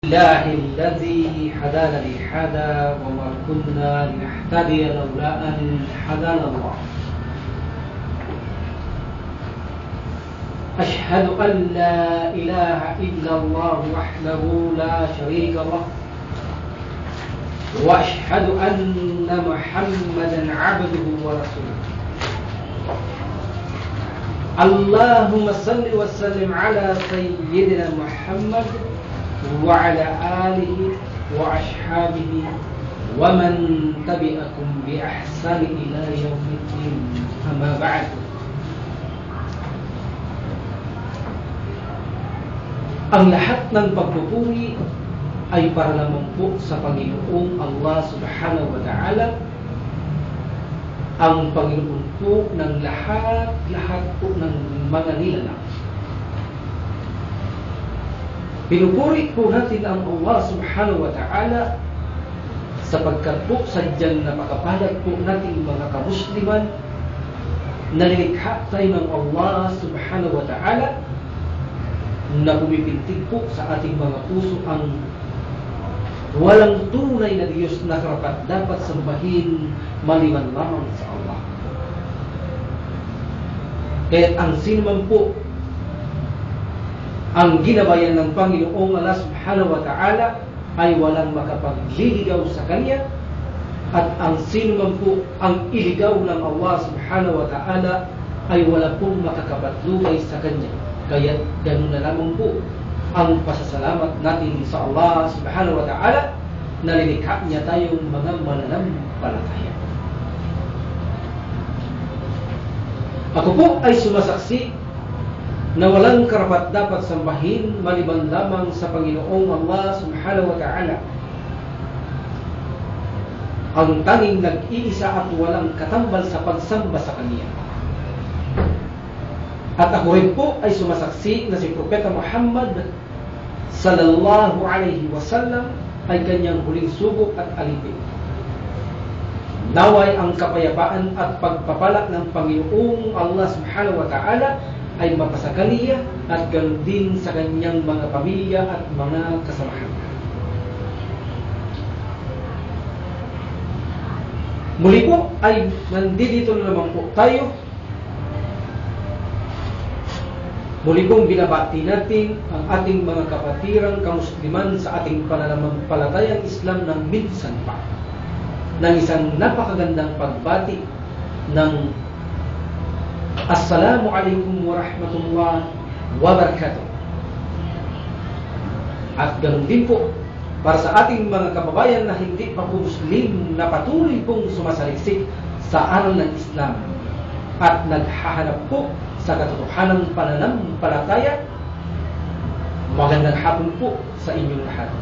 الله الذي هدانا لهذا وما كنا لنهتدي لولا أن هدانا الله. أشهد أن لا إله إلا الله وحده لا شريك له وأشهد أن محمدا عبده ورسوله. اللهم صل وسلم على سيدنا محمد وعلى آله وأصحابه ومن تبعكم بإحسان إلى يوم الدين. أما بعد. Ang lahat ng pagpupuri ay para lamang po sa Panginoong Allah Subhanahu wa Ta'ala, ang Panginoon po ng lahat po ng mga nilalang. Pinupuri po natin ang Allah Subhanahu wa Ta'ala sapagkat po sadyang napakapalad po natin mga kamusliman na nilikha tayo ng Allah Subhanahu wa Ta'ala na pumipintig po sa ating mga puso ang walang tunay na Diyos na karapat dapat sambahin maliban lamang sa Allah. Kaya't ang sinuman po ang ginabayan ng Panginoong Allah Subhanahu wa Ta'ala ay walang makapagliligaw sa Kanya, at ang sinuman po ang iligaw ng Allah Subhanahu wa Ta'ala ay wala pong makakapatlugay sa Kanya. Kaya ganun na lamang po ang pasasalamat natin sa Allah Subhanahu wa Ta'ala na nilikha niya tayong mga mananampalataya. Ako po ay sumasaksi na walang karapat dapat sambahin maliban lamang sa Panginoong Allah Subhanahu wa Ta'ala, ang tanging nag-iisa at walang katambal sa pagsamba sa Kanya. At ako rin po ay sumasaksi na si Propeta Muhammad sallallahu alaihi wasallam ay kanyang huling subok at alipin. Naway ang kapayapaan at pagpapala ng Panginoong Allah Subhanahu wa Ta'ala ay mapasakaliya at ganoon din sa kanyang mga pamilya at mga kasamahan. Muli po ay nandito na naman po tayo. Muli pong binabati natin ang ating mga kapatirang kamusliman sa ating pananampalatayang Islam ng minsan pa ng isang napakagandang pagbati ng Assalamu alaikum wa rahmatullahi wa barakatuh. At ganoon din po para sa ating mga kababayan na hindi pa po Muslim na patuloy pong sumasaliksik sa aral ng Islam at naghahanap po sa katotohanang pananampalataya. Magandang hapon po sa inyong lahat.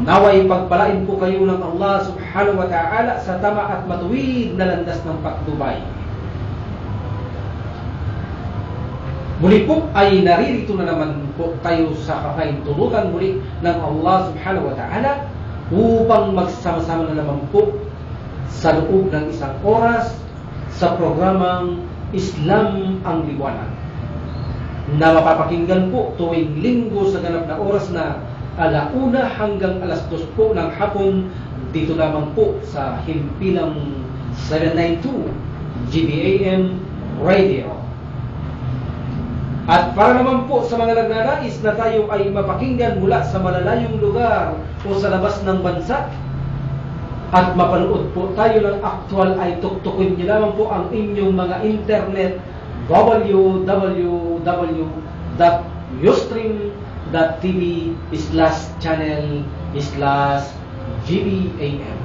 Naway pagpalain po kayo ng Allah Subhanahu wa Ta'ala sa tama at matuwid na landas ng patnubay. Muli po ay naririto na naman po tayo sa kakaintulutan muli ng Allah Subhanahu wa Ta'ala upang magsama-sama na naman po sa loob ng isang oras sa programang Islam ang Liwanag, na mapapakinggan po tuwing linggo sa ganap na oras na 1:00 hanggang 2:00 po ng hapon, dito lamang po sa himpilang 792 GBAM Radio. At para naman po sa mga nagnanais na tayo ay mapakinggan mula sa malalayong lugar o sa labas ng bansa at mapanood po tayo ng aktual, ay tuktukin niyo lamang po ang inyong mga internet www.ustream.tv/channel/GBAM.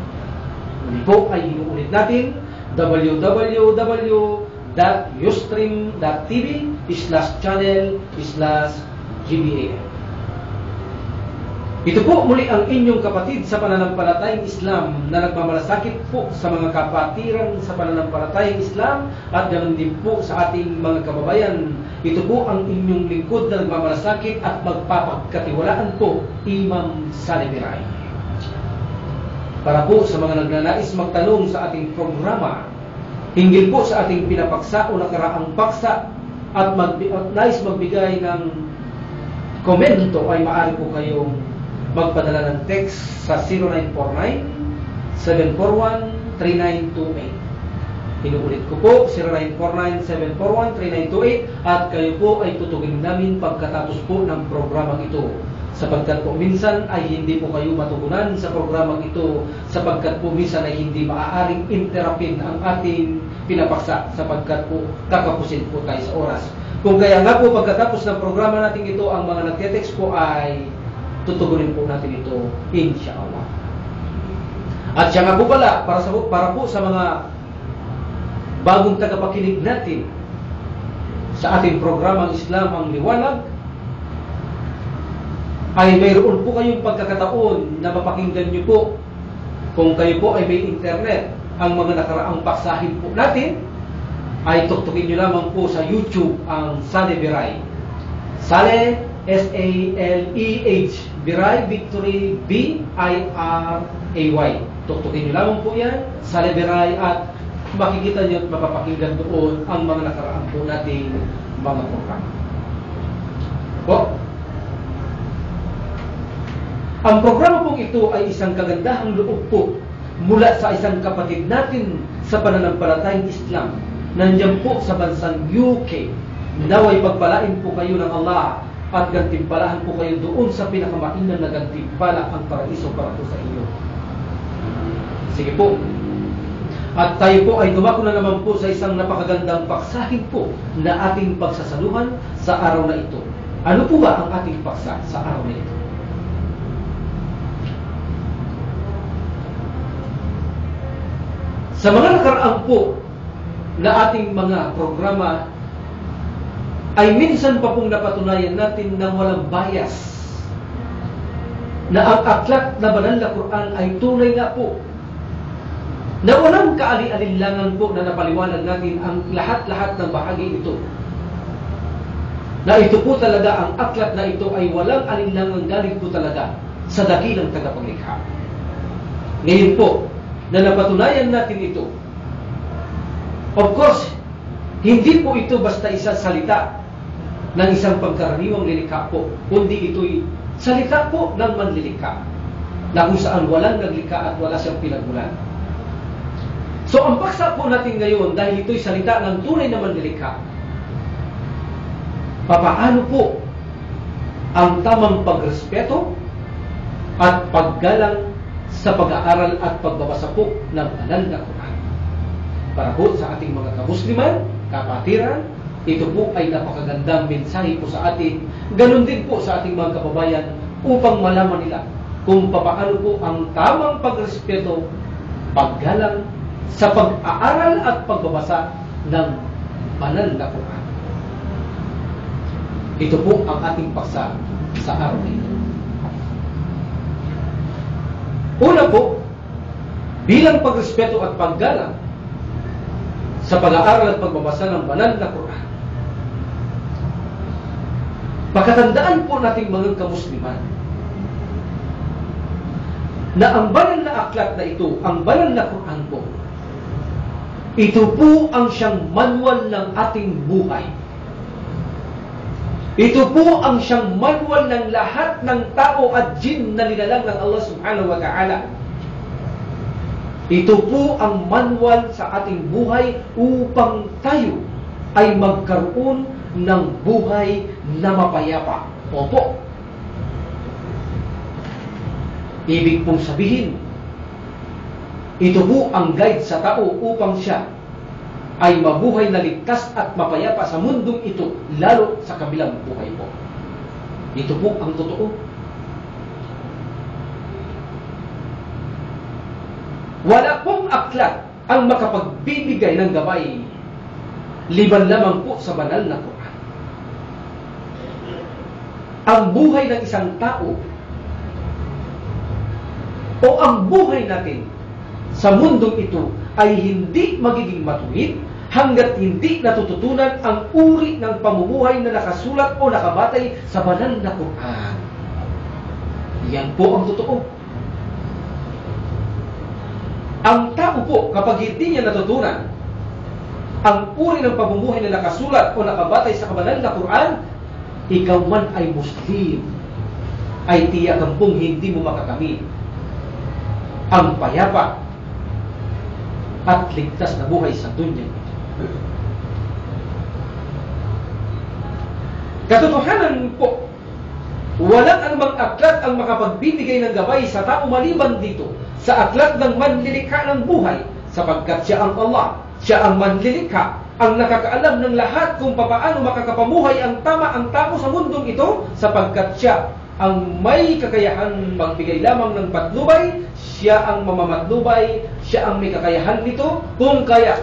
Muli po ay inuulit natin, www.ustream.tv/channel/GBAM. Ito po muli ang inyong kapatid sa pananampalatayang Islam na nagmamalasakit po sa mga kapatiran sa pananampalatayang Islam at ganoon din po sa ating mga kababayan. Ito po ang inyong lingkod na nagmamalasakit at magpapagkatiwalaan po, Imam Saleh Miray. Para po sa mga nagnanais magtanong sa ating programa hinggil po sa ating pinapaksa o nakaraang paksa at nais magbigay ng komento ay maaari po kayong magpadala ng text sa 0949-741-3928. Inuulit ko po, 0949-741-3928, at kayo po ay tutugin namin pagkatapos po ng programang ito. Sapagkat po minsan ay hindi po kayo matugunan sa programang ito, sapagkat po minsan ay hindi maaaring interruptin ang ating pinapaksa, sapagkat po kakapusin po tayo sa oras. Kung kaya nga po pagkatapos ng programa natin ito, ang mga nagte-text po ay tutugunin po natin ito, insyaAllah. At siya nga po pala, para po sa mga bagong tagapakinig natin sa ating programang Islam ang Liwanag, ay mayroon po kayong pagkakataon na mapakinggan nyo po, kung kayo po ay may internet, ang mga nakaraang paksahin po natin, ay tuktukin nyo lamang po sa YouTube ang Saleh Biray. Saleh, S-A-L-E-H, Biray, Victory, B-I-R-A-Y. Tuktukin nyo lamang po yan, Saleh Biray, at makikita nyo at mapapakinggan doon ang mga nakaraan po nating mga programa. Po, ang programa pong ito ay isang kagandahang loob po mula sa isang kapatid natin sa pananampalatayang Islam. Nandiyan po sa bansang UK. Naway pagpalain po kayo ng Allah at gantimpalahan po kayo doon sa pinakamainam na gantimpala, ang paraiso para po sa inyo. Sige po. At tayo po ay dumako na naman po sa isang napakagandang paksahin po na ating pagsasaluhan sa araw na ito. Ano po ba ang ating paksa sa araw na ito? Sa mga nakaraan po na ating mga programa, ay minsan pa pong napatunayan natin ng walang bias na ang aklat na banal na Quran ay tunay nga po, na walang kaali-alinlangan po na napaliwanag natin ang lahat-lahat ng bahagi ito. Na ito po talaga, ang aklat na ito ay walang alinlangan galing po talaga sa dakilang tagapaglikha. Ngayon po, na napatunayan natin ito, of course, hindi po ito basta isang salita ng isang pagkaraniwang lilikha po, kundi ito'y salita po ng manlilikha, na kung saan walang naglikha at wala siyang pinagmulan. So, ang paksa po natin ngayon, dahil ito'y salita ng tunay na manlilikha, papaano po ang tamang pagrespeto at paggalang sa pag-aaral at pagbabasa po ng banal na Quran. Para po sa ating mga kamusliman, kapatiran, ito po ay napakagandang mensahe po sa atin. Ganon din po sa ating mga kababayan upang malaman nila kung paano po ang tamang pagrespeto, paggalang sa pag-aaral at pagbabasa ng banal na Quran. Ito po ang ating paksa sa araw na ito. Una po, bilang pagrespeto at paggalang sa pag-aaral at pagbabasa ng banal na Quran, pagkatandaan po nating mga kamusliman na ang banal na aklat na ito, ang banal na Quran po, ito po ang siyang manual ng ating buhay. Ito po ang siyang manual ng lahat ng tao at jin na nilalang ng Allah subhanahu wa ta'ala. Ito po ang manual sa ating buhay upang tayo ay magkaroon ng buhay na mapayapa. Opo. Ibig pong sabihin, ito po ang guide sa tao upang siya ay mabuhay na ligtas at mapayapa sa mundong ito, lalo sa kabilang buhay po. Ito po ang totoo. Wala pong aklat ang makapagbibigay ng gabay liban lamang po sa banal na Quran. Ang buhay ng isang tao o ang buhay natin sa mundong ito ay hindi magiging matuwid hanggat hindi natututunan ang uri ng pamumuhay na nakasulat o nakabatay sa banal na Quran. Yan po ang totoo. Ang tao po, kapag hindi niya natutunan ang uri ng pamumuhay na nakasulat o nakabatay sa banal na Quran, ikaw man ay Muslim, ay tiyakan pong hindi mo makakamit ang payapa at ligtas na buhay sa dunya. Katotohanan po, walang anumang aklat ang makapagbibigay ng gabay sa tao maliban dito sa aklat ng manlilikha ng buhay, sapagkat siya ang Allah, siya ang manlilikha, ang nakakaalam ng lahat kung papaano makakapamuhay ang tama ang tao sa mundong ito, sapagkat siya ang may kakayahan magbigay lamang ng patnubay, siya ang mamamatnubay, siya ang may kakayahan nito. Kung kaya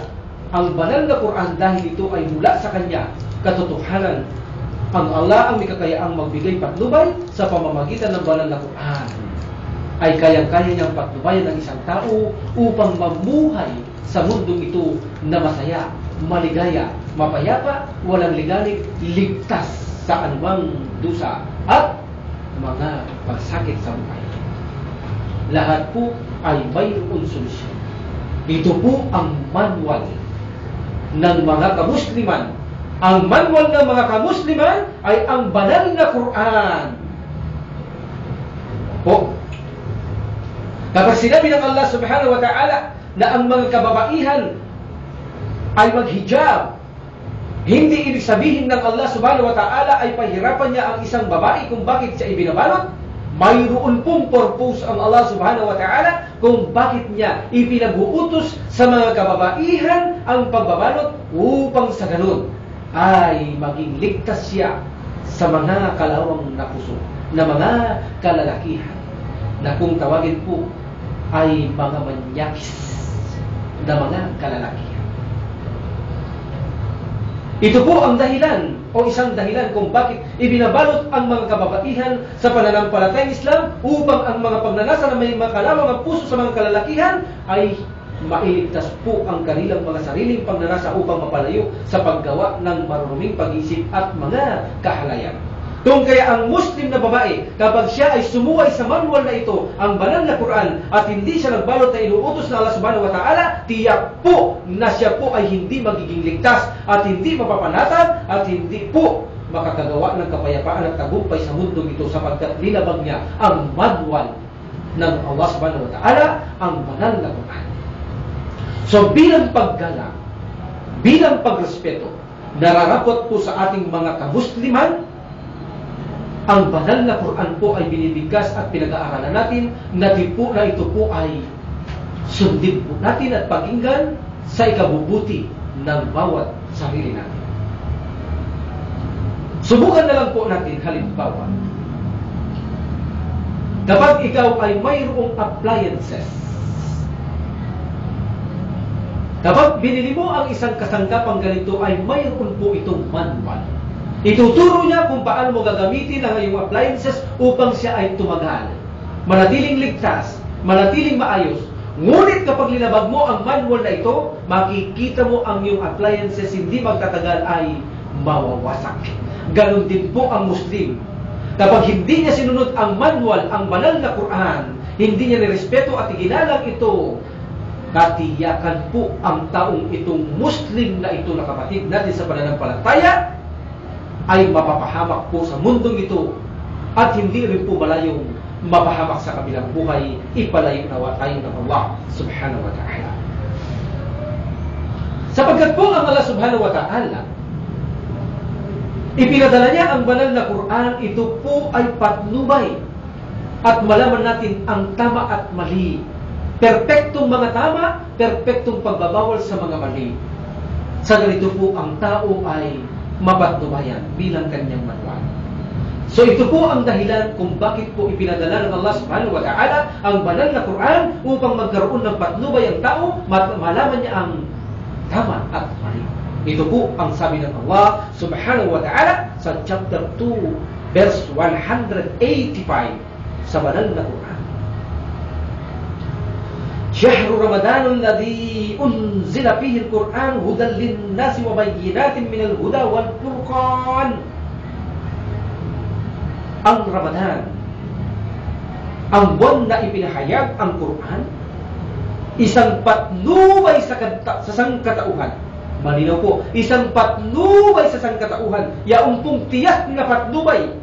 ang banal na Quran, dahil ito ay mula sa kanya, katotohanan, ang Allah ang may kakayahang magbigay patnubay sa pamamagitan ng banal na Quran, ay kayang-kaya niyang patnubayan ng isang tao upang mamuhay sa mundong ito na masaya, maligaya, mapayapa, walang ligalig, ligtas sa anumang dusa at mga pagsakit sa buhay. Lahat po ay mayroong solusyon. Ito po ang manual ng mga kamusliman. Ang manual ng mga kamusliman ay ang banal na Quran. Po, kapag sinabi ng Allah subhanahu wa ta'ala na ang mga kababaihan ay maghijab, hindi ibig sabihin ng Allah subhanahu wa ta'ala ay pahirapan niya ang isang babae kung bakit siya ibinabalot. Mayroon pong purpose ang Allah subhanahu wa ta'ala kung bakit niya ipinag-uutos sa mga kababaihan ang pagbabalot, upang sa ganun ay maging ligtas siya sa mga kalawang na puso, na mga kalalakihan, na kung tawagin po ay mga manyakis na mga kalalakihan. Ito po ang dahilan o isang dahilan kung bakit ibinabalot ang mga kababaihan sa pananampalatayang Islam, upang ang mga pagnanasa na may mga kalawang ang puso sa mga kalalakihan ay mailigtas po ang kanilang mga sariling pagnanasa upang mapalayo sa paggawa ng marunuming pag-iisip at mga kahalayan. Kung kaya ang Muslim na babae, kapag siya ay sumuway sa manual na ito, ang banal na Quran, at hindi siya nagbalot na inuutos ng Allah subhanahu wa ta'ala, tiyak po na siya po ay hindi magiging ligtas at hindi mapapanatag at hindi po makakagawa ng kapayapaan at tagumpay sa mundong ito, sapagkat nilabag niya ang manual ng Allah subhanahu wa ta'ala, ang banal na Quran. So bilang paggalang, bilang pagrespeto, nararapat po sa ating mga kamusliman, ang banal na Quran po ay binibigkas at pinag-aaralan natin, na ito po ay sundin po natin at pakinggan sa ikabubuti ng bawat sarili natin. Subukan na lang po natin halimbawa. Kapag ikaw ay mayroong appliances, kapag binili mo ang isang kasanggapang ganito, ay mayroon po itong manual. Ituturo niya kung paano mo gagamitin ang iyong appliances upang siya ay tumagal, manatiling ligtas, manatiling maayos. Ngunit kapag linabag mo ang manual na ito, makikita mo ang iyong appliances hindi magtatagal ay mawawasak. Ganon din po ang Muslim. Kapag hindi niya sinunod ang manual, ang banal na Quran, hindi niya nirespeto at iginalang ito, katiyakan po ang taong itong Muslim na ito na kapatid natin sa pananampalataya ay mapapahamak po sa mundong ito, at hindi rin po malayong mapahamak sa kabilang buhay. Ipalayo nawa tayo ng Allah subhanahu wa ta'ala. Sapagkat po ang Allah subhanahu wa ta'ala, ipinadala niya ang banal na Quran, ito po ay patnubay at malaman natin ang tama at mali. Perpektong mga tama, perpektong pagbabawal sa mga mali. Sa ganito po ang tao ay mapatnubayan bilang kanyang manual. So ito po ang dahilan kung bakit po ipinadala ng Allah subhanahu wa ta'ala ang banal na Quran, upang magkaroon ng patnubay ang tao, malaman niya ang tama at mali. Ito po ang sabi ng Allah subhanahu wa ta'ala sa chapter 2 verse 185 sa banal na Quran. شهر رمضان الذي أنزل فيه القرآن هدى للناس وبينات من الهدى والفرقان. Ang Ramadan, ang buwan na ipinahayag ang Quran, isang patnubay sa sangkatauhan, Malinaw po, isang patnubay sa sangkatauhan, yaong pong tiyak na patnubay.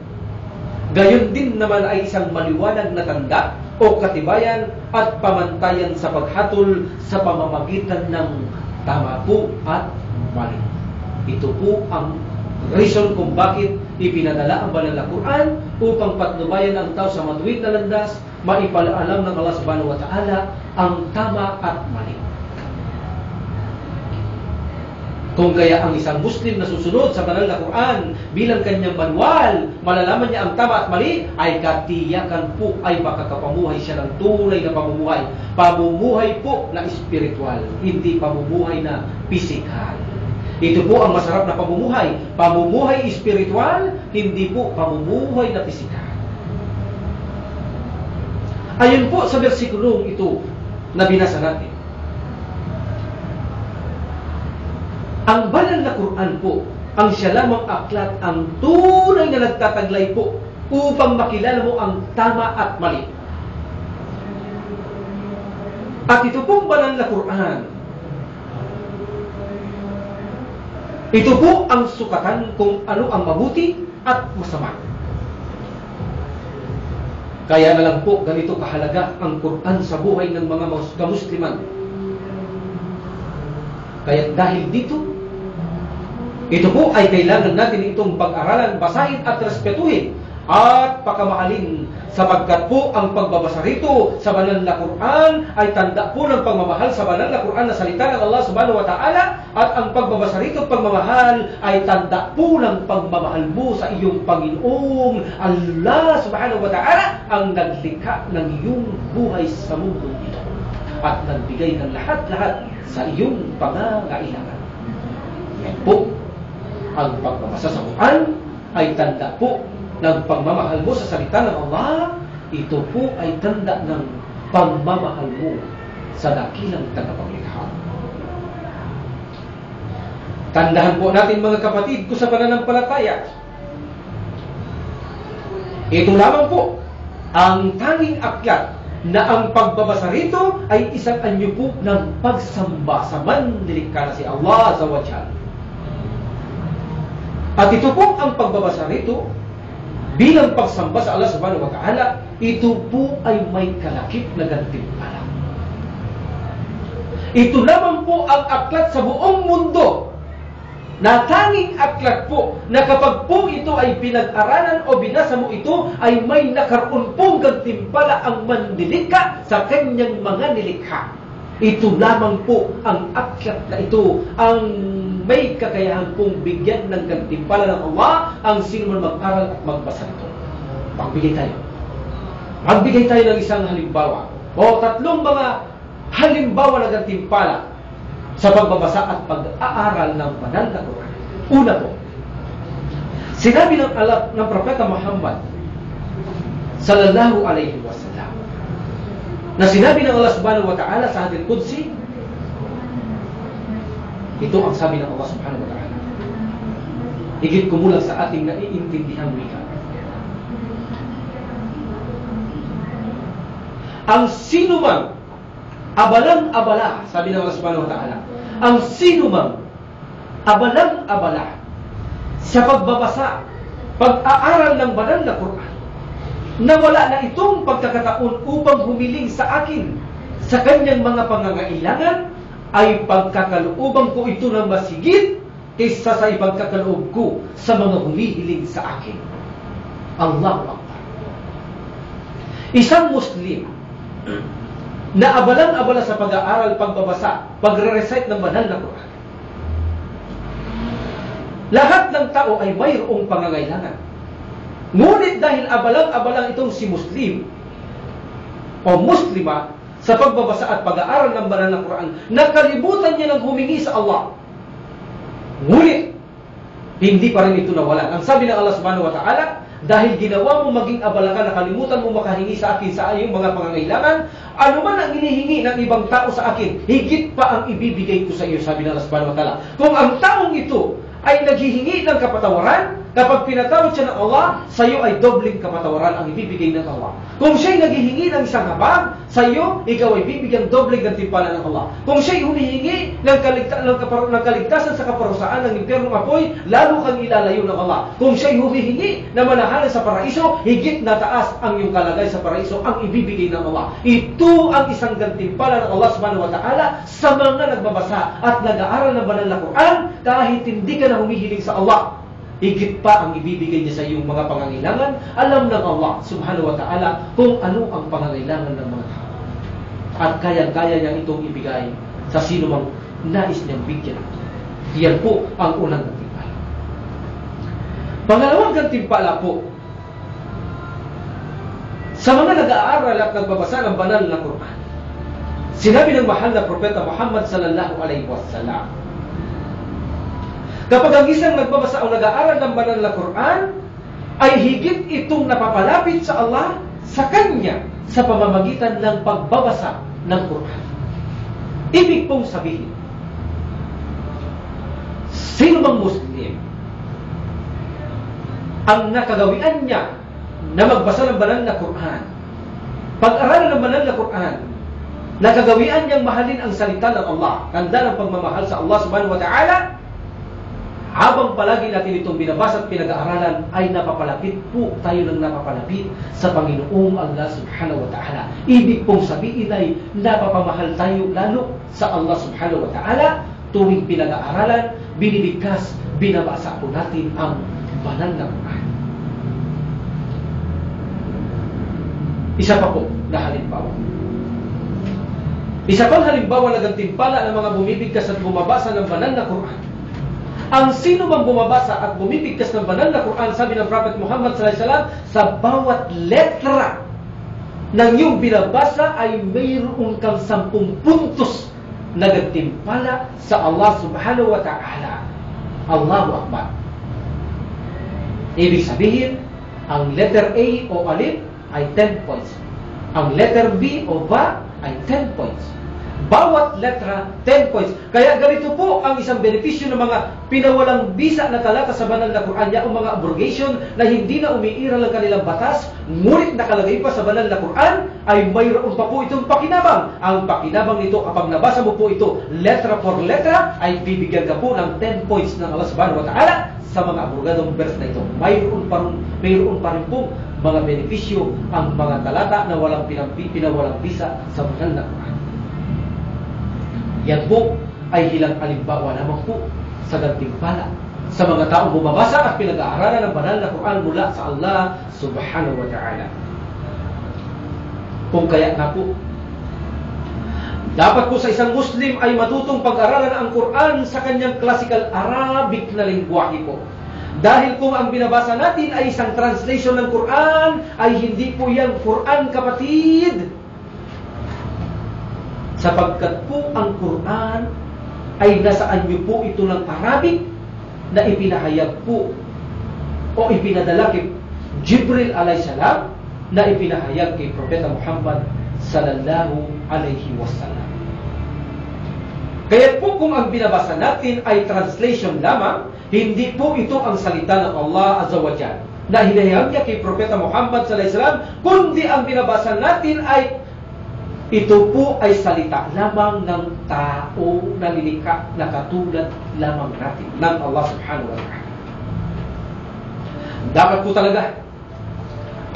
Gayon din naman ay isang maliwanag na tanda o katibayan at pamantayan sa paghatol sa pamamagitan ng tama po at mali. Ito po ang reason kung bakit ipinadala ang banal na Quran upang patnubayan ang tao sa matuwid na landas, maipalaalam ng Allah subhanahu wa ta'ala ang tama at mali. Kung kaya ang isang Muslim na susunod sa banal na Quran bilang kanyang manual, malalaman niya ang tama at mali, ay katiyakan po ay makakapamuhay siya ng tunay na pamumuhay. Pamumuhay po na espiritual, hindi pamumuhay na pisikal. Ito po ang masarap na pamumuhay. Pamumuhay espiritual, hindi po pamumuhay na pisikal. Ayon po sa versikulong ito na binasa natin, ang banal na Quran po, ang siya lamang aklat, ang tunay na nagtataglay po upang makilala mo ang tama at mali. At ito pong banal na Quran, ito po ang sukatan kung ano ang mabuti at masama. Kaya na lang po ganito kahalaga ang Quran sa buhay ng mga Musliman. Kaya dahil dito, ito po ay kailangan natin itong pag-aralan, basahin at respetuhin at pakamahalin, sapagkat po ang pagbabasa rito sa banal na Quran ay tanda po ng pagmamahal sa banal na Quran na salita ng Allah subhanahu wa ta'ala, at ang pagbabasa rito pagmamahal ay tanda po ng pagmamahal mo sa iyong Panginoong Allah subhanahu wa ta'ala, ang naglikha ng iyong buhay sa mundo ito at nagbigay ng lahat-lahat sa iyong pangangailangan. Yan po, ang pagbabasa sa Quran ay tanda po ng pagmamahal mo sa salita ng Allah. Ito po ay tanda ng pagmamahal mo sa dakilang tagapaglikha. Tandahan po natin mga kapatid ko sa pananampalataya, ito lamang po ang tanging aklat na ang pagbabasa rito ay isang anyo po ng pagsamba sa manlilikha na si Allah Azza wa Jalla. At ito po ang pagbabasa rito bilang pagsamba sa Allah subhanahu wa ta'ala, ito po ay may kalakip na gantimpala. Ito lamang po ang aklat sa buong mundo na tanging aklat po na kapag po ito ay pinag-aralan o binasa mo ito, ay may nakaroon pong gantimpala ang manlilikha sa kanyang mga nilikha. Ito lamang po ang aklat na ito ang may kakayahan pong bigyan ng gantimpala ng Allah ang sino man mag-aral at magbasa nito. Magbigay tayo. Magbigay tayo ng isang halimbawa o tatlong mga halimbawa ng gantimpala sa pagbabasa at pag-aaral ng banal na Quran. Una po, sinabi ng Propeta Muhammad sallallahu alaihi wasallam na sinabi ng Allah subhanahu wa ta'ala sa Hadith Qudsi, ito ang sabi ng Allah subhanahu wa ta'ala, higit kumulang sa ating naiintindihang wika. Ang sinumang abalang-abala, sabi ng Allah subhanahu wa ta'ala, ang sinumang abalang-abala sa pagbabasa, pag-aaral ng banal na Quran, na wala na itong pagkakataon upang humiling sa akin sa kanyang mga pangangailangan, ay pagkakalooban ko ito ng masigit kaysa sa ipagkakaloob ko sa mga humihiling sa akin. Allahu Akbar. Isang Muslim na abalang-abala sa pag-aaral, pagbabasa, pagre-recite ng banal na Quran, lahat ng tao ay mayroong pangangailangan. Ngunit dahil abalang-abalang itong si Muslim o Muslima sa pagbabasa at pag-aaral ng banal na Quran, nakalimutan niya ng humingi sa Allah. Ngunit hindi pa rin ito nawalan. Ang sabi ng Allah subhanahu wa ta'ala, dahil ginawa mo maging abala ka, nakalimutan mo makahingi sa akin sa iyong mga pangangailangan, ano man ang hinihingi ng ibang tao sa akin, higit pa ang ibibigay ko sa iyo, sabi ng Allah subhanahu wa ta'ala. Kung ang taong ito ay naghihingi ng kapatawaran, Kapag pinatawad siya ng Allah, sa iyo ay dobling kapatawaran ang ibibigay ng Allah. Kung siya'y naghihingi ng isang habag, sa iyo, ikaw ay bibigyan dobling gantimpala ng Allah. Kung siya'y humihingi ng kaligtasan sa kaparusaan ng impyernong apoy, lalo kang ilalayo ng Allah. Kung siya'y humihingi na manahalan sa paraiso, higit na taas ang iyong kalagay sa paraiso ang ibibigay ng Allah. Ito ang isang gantimpala ng Allah subhanahu wa ta'ala sa mga nagbabasa at nag-aaral ng banal na Quran kahit hindi ka na humihiling sa Allah. Higit pa ang ibibigay niya sa iyong mga pangangailangan. Alam ng Allah subhanahu wa ta'ala kung ano ang pangangailangan ng mga tao. At kaya-kaya niya itong ibigay sa sino mang nais niyang bigyan. Yan po ang unang gantimpala. Pangalawang gantimpala po, sa mga nag-aaral at nagbabasa ng banal na Quran, sinabi ng mahal na propeta Muhammad sallallahu alaihi wasallam, kapag ang isang nagbabasa o nag-aaral ng banal na Quran, ay higit itong napapalapit sa Allah sa kanya sa pamamagitan ng pagbabasa ng Quran. Ibig pong sabihin, sino mang Muslim ang nakagawian niya na magbasa ng banal na Quran, pag-aralan ng banal na Quran, nakagawian niyang mahalin ang salita ng Allah, tanda ng pagmamahal sa Allah subhanahu wa ta'ala, habang palagi natin itong binabasa at pinag-aaralan, ay napapalapit po tayo ng napapalapit sa Panginoong Allah subhanahu wa ta'ala. Ibig pong sabihin ay napapamahal tayo lalo sa Allah subhanahu wa ta'ala tuwing pinag-aaralan, binibigkas, binabasa po natin ang banal na Quran. Isa pa po na halimbawa. Isa pang halimbawa na gantimpala ng mga bumibigkas at bumabasa ng banal na Quran. Ang sino mang bumabasa at bumibigkas ng banal na Quran, sabi ng Prophet Muhammad sallallahu alaihi wasallam, sa bawat letra ng iyong binabasa ay mayroon kang 10 puntos na gantimpala sa Allah subhanahu wa ta'ala. Allahu Akbar. Ibig sabihin, ang letter A o alif ay 10 points. Ang letter B o ba ay 10 points. Bawat letra, 10 points. Kaya ganito po ang isang benepisyo ng mga pinawalang bisa na talata sa banal na Quran, o mga abrogation na hindi na umiiral ang kanilang batas, ngunit nakalagay pa sa banal na Quran, ay mayroon pa po itong pakinabang. Ang pakinabang nito, kapag nabasa mo po ito letra por letra, ay bibigyan ka po ng 10 points ng Allah subhanahu wa ta'ala sa mga abrogadong verse na ito. Mayroon pa rin po mga benepisyo ang mga talata na walang pinawalang bisa sa banal na Quran. Yan po ay hilang halimbawa naman po sa gantimpala sa mga taong bumabasa at pinag-aaralan ng banal na Quran mula sa Allah subhanahu wa ta'ala. Kung kaya na po, dapat po sa isang Muslim ay matutong pag-aralan ang Quran sa kanyang classical Arabic na lingwahe po. Dahil kung ang binabasa natin ay isang translation ng Quran, ay hindi po yan Quran, kapatid. Sapagkat po ang Quran ay nasaan niyo po ito ng Arabic na ipinahayag po o ipinadala kay Jibril alayhisalam na ipinahayag kay Propeta Muhammad sallallahu alayhi wasallam. Kaya po kung ang binabasa natin ay translation lamang, hindi po ito ang salita ng Allah Azza wa Jalla na hinahayag niya kay Propeta Muhammad sallallahu alayhi wasallam, kundi ang binabasa natin ay ito po ay salita lamang ng tao na lilikha na katulad lamang natin ng Allah subhanahu wa ta'ala. Dapat po talaga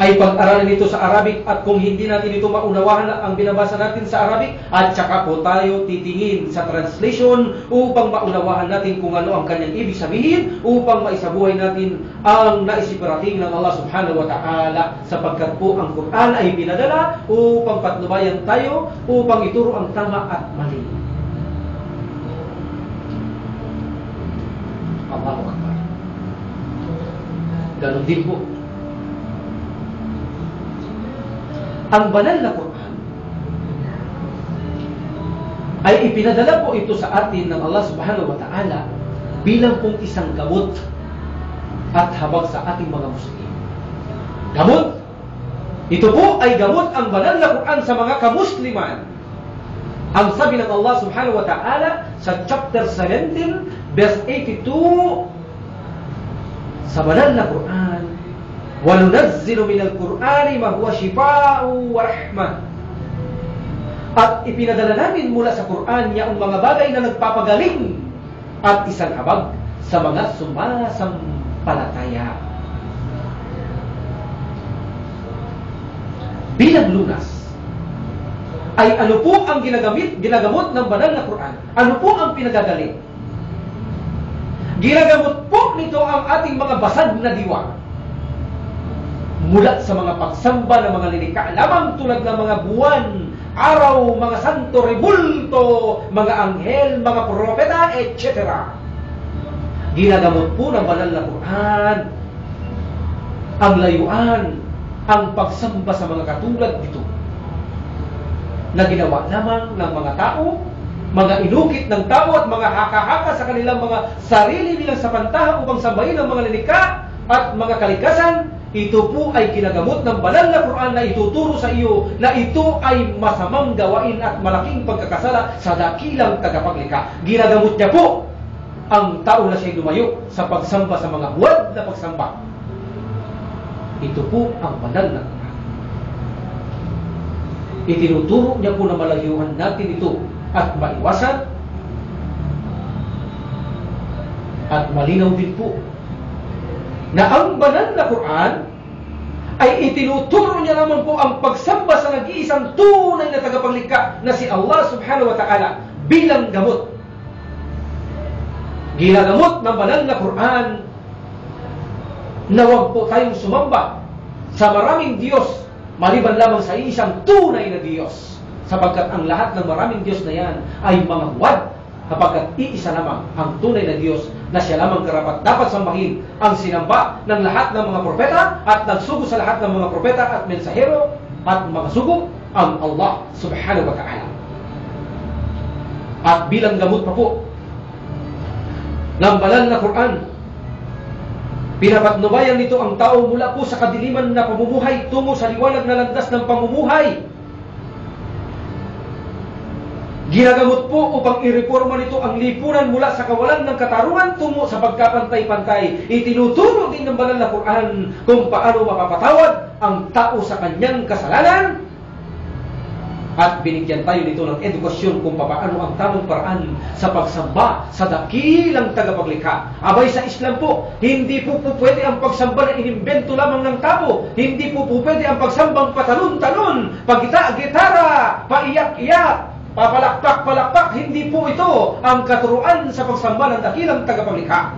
ay pag-aralin ito sa Arabic, at kung hindi natin ito maunawahan ang binabasa natin sa Arabic, at saka po tayo titingin sa translation upang maunawahan natin kung ano ang kanyang ibig sabihin, upang maisabuhay natin ang naisiparating ng Allah subhanahu wa ta'ala, sapagkat po ang Quran ay pinadala upang patnubayan tayo, upang ituro ang tama at mali. Allahu Akbar. Ganon din po ang banal na Quran ay ipinadala po ito sa atin ng Allah subhanahu wa ta'ala bilang pong isang gamot at habag sa ating mga Muslim. Gamot! Ito po ay gamot, ang banal na Quran, sa mga kamusliman. Ang sabi ng Allah subhanahu wa ta'ala sa chapter 17 verse 82, sa banal na Quran, wa nunazzilu minal Qur'ani ma huwa shifaa'u wa rahmah. At ipinadala namin mula sa Quran ang mga bagay na nagpapagaling at isang habag sa mga sumasampalataya. Bilang lunas, ay ano po ang ginagamot ng banal na Quran? Ano po ang pinagagaling? Ginagamot po nito ang ating mga basag na diwa. Mula sa mga pagsamba ng mga lilikha lamang tulad ng mga buwan, araw, mga santo, rebulto, mga anghel, mga propeta, etc. Ginagamot po ng banal na Quran ang layuan, ang pagsamba sa mga katulad nito na ginawa lamang ng mga tao, mga inukit ng tao at mga haka-haka sa kanilang mga sarili nilang sapantahan upang sambahin ang mga lilikha at mga kalikasan. Ito po ay ginagamot ng banal na Quran na ituturo sa iyo na ito ay masamang gawain at malaking pagkakasala sa dakilang tagapaglikha. Ginagamot niya po ang tao na siya'y lumayo sa pagsamba sa mga huwad na pagsamba. Ito po ang banal na Quran. Itinuturo niya po na malayuan natin ito at maiwasan. At malinaw din po na ang banal na Quran ay itinuturo niya naman po ang pagsamba sa nag-iisang tunay na tagapaglikha na si Allah subhanahu wa ta'ala bilang gamot. Ginagamot ng banal na Quran na huwag po tayong sumamba sa maraming Diyos maliban lamang sa isang tunay na Diyos, sapagkat ang lahat ng maraming Diyos na yan ay mga huwad, kapagkat iisa lamang ang tunay na Diyos na siya lamang karapat dapat sambahin. Ang sinamba ng lahat ng mga propeta at nagsugo sa lahat ng mga propeta at mensahero at mga sugo ang Allah subhanahu wa ta'ala. At bilang gamot pa po ng banal na Quran, pinapatnubayan nito ang tao mula po sa kadiliman na pamumuhay tungo sa liwanag na landas ng pamumuhay. Ginagamot po upang ireforma nito ang lipunan mula sa kawalan ng katarungan tungo sa pagkapantay-pantay. Itinuturo din ng banal na Quran kung paano mapapatawad ang tao sa kanyang kasalanan. At binigyan tayo nito ng edukasyon kung paano ang tamang paraan sa pagsamba sa dakilang tagapaglikha. Abay sa Islam po, hindi po pwede ang pagsamba na inimbento lamang ng tao. Hindi po pwede ang pagsambang patalon-talon, pagita-gitara, paiyak-iyak, papalakpak-palakpak. Hindi po ito ang katuruan sa pagsamba ng dakilang tagapaglikha.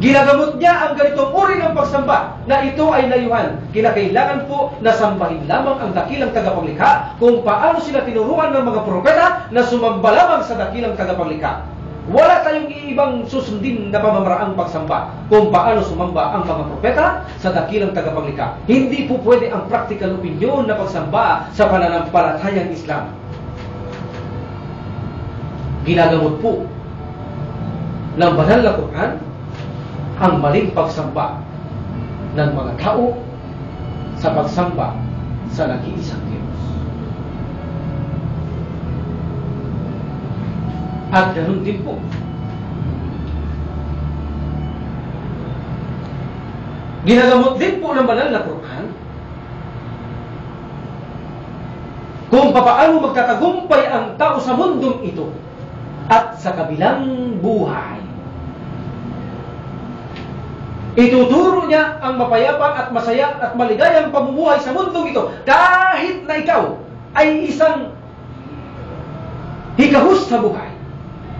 Ginagamot niya ang ganitong uri ng pagsamba na ito ay layuhan. Kinakailangan po na sambahin lamang ang dakilang tagapaglikha kung paano sila tinuruan ng mga propeta na sumamba lamang sa dakilang tagapaglikha. Wala tayong iibang susundin na pamamaraang pagsamba kung paano sumamba ang mga propeta sa dakilang tagapaglikha. Hindi po pwede ang practical opinion na pagsamba sa pananampalatayang Islam. Ginagamot po ng banal na Quran ang maling pagsamba ng mga tao sa pagsamba sa nag-iisang Diyos. At ganoon din po, ginagamot din po ng banal na Quran kung paano magtatagumpay ang tao sa mundong ito at sa kabilang buhay. Ituturo niya ang mapayapa at masaya at maligayang pamumuhay sa mundong ito kahit na ikaw ay isang higahus sa buhay.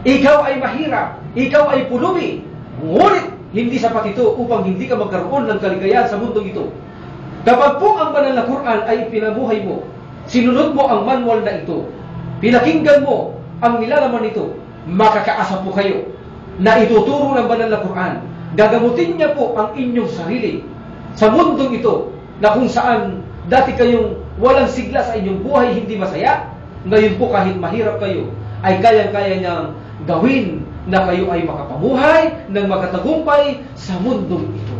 Ikaw ay mahirap, ikaw ay pulubi, ngunit hindi sapat ito upang hindi ka magkaroon ng kaligayahan sa mundong ito. Kapag po ang banal na Quran ay pinabuhay mo, sinunod mo ang manual na ito, pinakinggan mo ang nilalaman nito, makakaasa po kayo na ituturo ng banal na Quran. Gagamutin niya po ang inyong sarili sa mundong ito na kung saan dati kayong walang sigla sa inyong buhay, hindi masaya. Ngayon po kahit mahirap kayo, ay kayang-kaya niyang gawin na kayo ay makapamuhay ng makatagumpay sa mundong ito.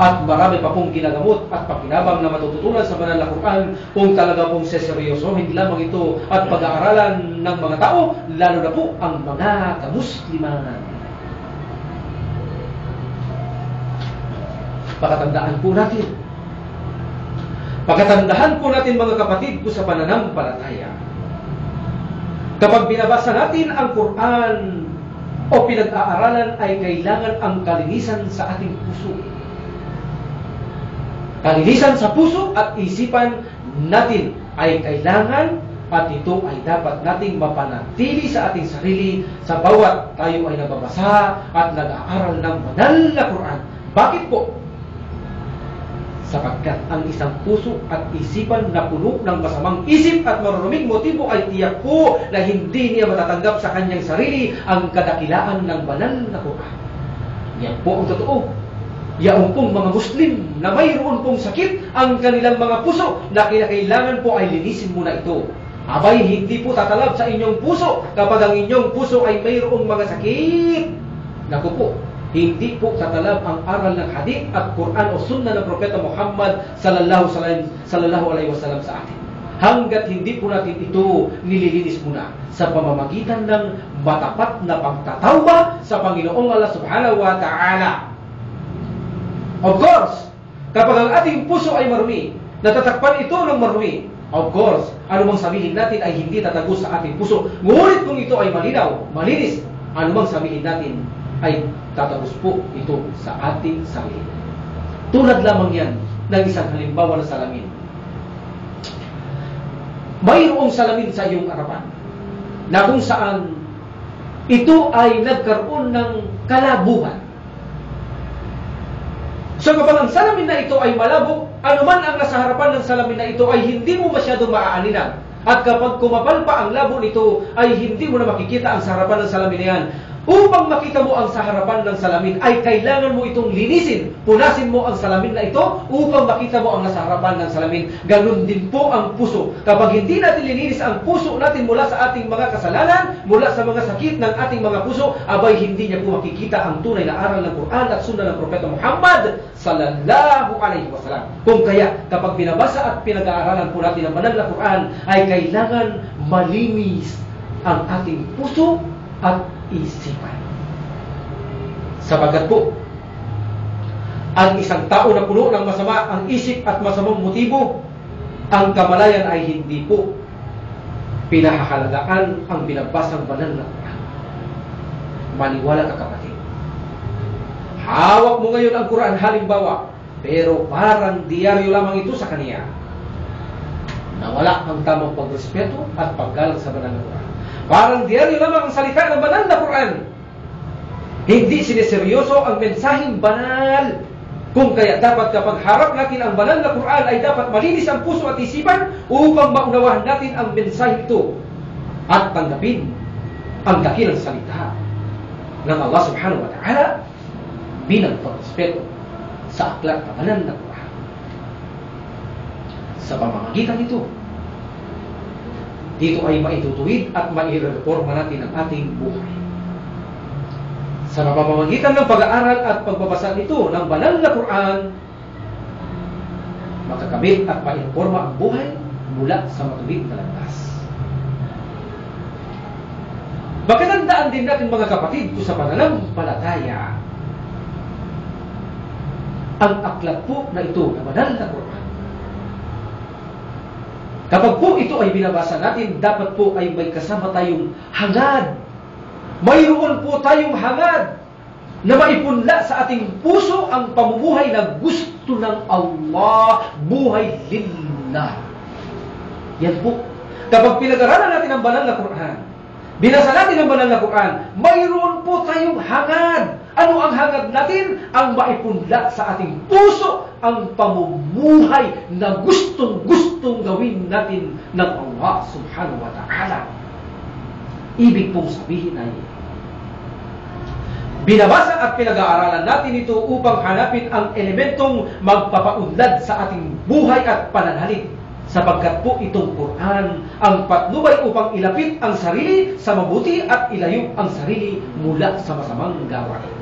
At marami pa pong ginagamot at pakinabang na matututunan sa banal na Quran kung talaga pong seseryosohin lamang ito at pag-aaralan ng mga tao, lalo na po ang mga kamusliman. Pakatandaan po natin. Pagkatandahan po natin mga kapatid ko sa pananampalataya. Kapag binabasa natin ang Quran o pinag-aaralan ay kailangan ang kalinisan sa ating puso. Kalinisan sa puso at isipan natin ay kailangan at ito ay dapat nating mapanatili sa ating sarili sa bawat tayo ay nababasa at nag-aaral ng banal na Quran. Bakit po? Sapagkat ang isang puso at isipan na puno ng masamang isip at maruruming motibo ay tiyak po na hindi niya matatanggap sa kanyang sarili ang kadakilaan ng banal na Quran. Yan po ang totoo. Yaong pong mga Muslim na mayroon pong sakit ang kanilang mga puso na kinakailangan po ay linisin muna ito. Abay, hindi po tatalab sa inyong puso kapag ang inyong puso ay mayroong mga sakit. Naku po, hindi po tatalab ang aral ng hadith at Quran o sunnah ng Propeta Muhammad sallallahu alaihi wasallam sa atin. Hanggat hindi po natin ito nililinis muna sa pamamagitan ng matapat na pagtatawa sa Panginoong Allah subhanahu wa ta'ala. Of course, kapag ang ating puso ay marumi, natatakpan ito ng marumi, of course, anumang sabihin natin ay hindi tatagos sa ating puso. Ngunit kung ito ay malinaw, malinis, anumang sabihin natin ay tatagos po ito sa ating sarili. Tulad lamang yan ng isang halimbawa ng salamin. Mayroong salamin sa iyong harapan na kung saan ito ay nagkaroon ng kalabuhan. So kapag ang salamin na ito ay malabo, anuman ang nasa harapan ng salamin na ito ay hindi mo masyadong maaaninan. At kapag kumapal pa ang labo nito, ay hindi mo na makikita ang sa harapan ng salamin na yan. Upang makita mo ang sa harapan ng salamin, ay kailangan mo itong linisin. Punasin mo ang salamin na ito upang makita mo ang nasa harapan ng salamin. Ganun din po ang puso. Kapag hindi natin lininis ang puso natin mula sa ating mga kasalanan, mula sa mga sakit ng ating mga puso, abay hindi niya po makikita ang tunay na aral ng Quran at sunnah ng Propeta Muhammad sallallahu alaihi wasallam. Kung kaya, kapag binabasa at pinag-aaralan po natin ang banal na Quran, ay kailangan malinis ang ating puso at isipan. Sapagkat po, ang isang tao na puno ng masama ang isip at masamang motibo, ang kamalayan ay hindi po pinahahalagaan ang binabasang banal na Quran. Maniwala ka kapatid. Hawak mo ngayon ang Quran halimbawa, pero parang diaryo lamang ito sa kaniya. Nawala ang tamang pagrespeto at paggalang sa banal na Quran. Parang diaryo lamang ang salita ng banal na Quran. Hindi sineseryoso ang mensaheng banal. Kung kaya dapat kapag harap natin ang banal na Quran ay dapat malinis ang puso at isipan upang maunawahan natin ang mensahe ito at tanggapin ang dakilang salita ng Allah subhanahu wa ta'ala bilang pagrespeto sa aklat na banal na Quran. Sa pamamagitan nito, dito ay maitutuwid at maireforma natin ang ating buhay. Sa pamamagitan ng pag-aaral at pagbabasa nito ng banal na Quran, makakamit at maireforma ang buhay mula sa matuwid na landas. Magkatandaan din natin mga kapatid ko sa pananampalataya, ang aklat po na ito na banal na Quran. Kapag po ito ay binabasa natin, dapat po ay may kasama tayong hangad. Mayroon po tayong hangad na maipunla sa ating puso ang pamumuhay na gusto ng Allah, buhay lillah. Yan po. Kapag pinag-aralan natin ang banal na Quran, binasa natin ang banal na Quran, mayroon po tayong hangad. Ano ang hangad natin? Ang maipunla sa ating puso ang pamumuhay na gustong-gustong gawin natin ng Allah subhanahu wa ta'ala. Ibig pong sabihin ay, binabasa at pinag-aaralan natin ito upang hanapin ang elementong magpapaunlad sa ating buhay at pananalig. Sapagkat po itong Quran ang patnubay upang ilapit ang sarili sa mabuti at ilayo ang sarili mula sa masamang gawain.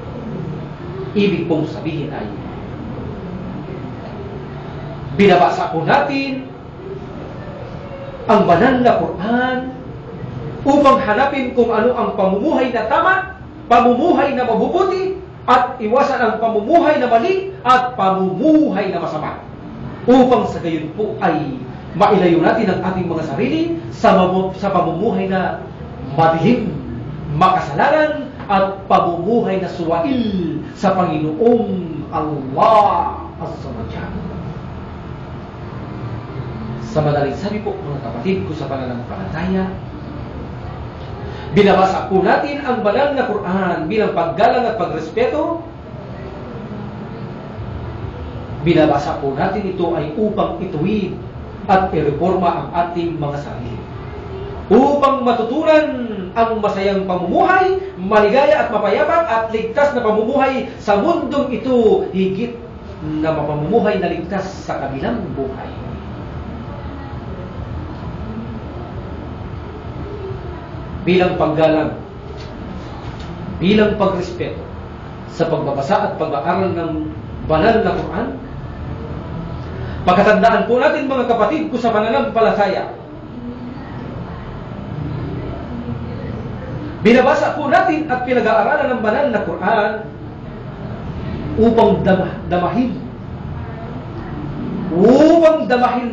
Ibig pong sabihin ay, binabasa po natin ang banal na Quran upang hanapin kung ano ang pamumuhay na tama, pamumuhay na mabubuti, at iwasan ang pamumuhay na mali at pamumuhay na masama. Upang sa gayon po ay mailayo natin ang ating mga sarili sa pamumuhay na madilim, makasalanan, at pamumuhay na suwail sa Panginoong Allah Azza wa Jalla. Sa madaling sabi po, mga kapatid ko sa pananampalataya, binabasa po natin ang banal na Quran bilang paggalang at pagrespeto. Binabasa po natin ito ay upang ituwid at ireforma ang ating mga sarili. Upang matutunan ang masayang pamumuhay, maligaya at mapayapang at ligtas na pamumuhay sa mundong ito, higit na mapamumuhay na ligtas sa kabilang buhay. Bilang paggalang, bilang pagrespeto sa pagbabasa at pag-aaral ng banal na Quran, pagkatandaan po natin mga kapatid ko sa pananampalataya, binabasa po natin at pinag-aaralan ng banal na Quran upang damahin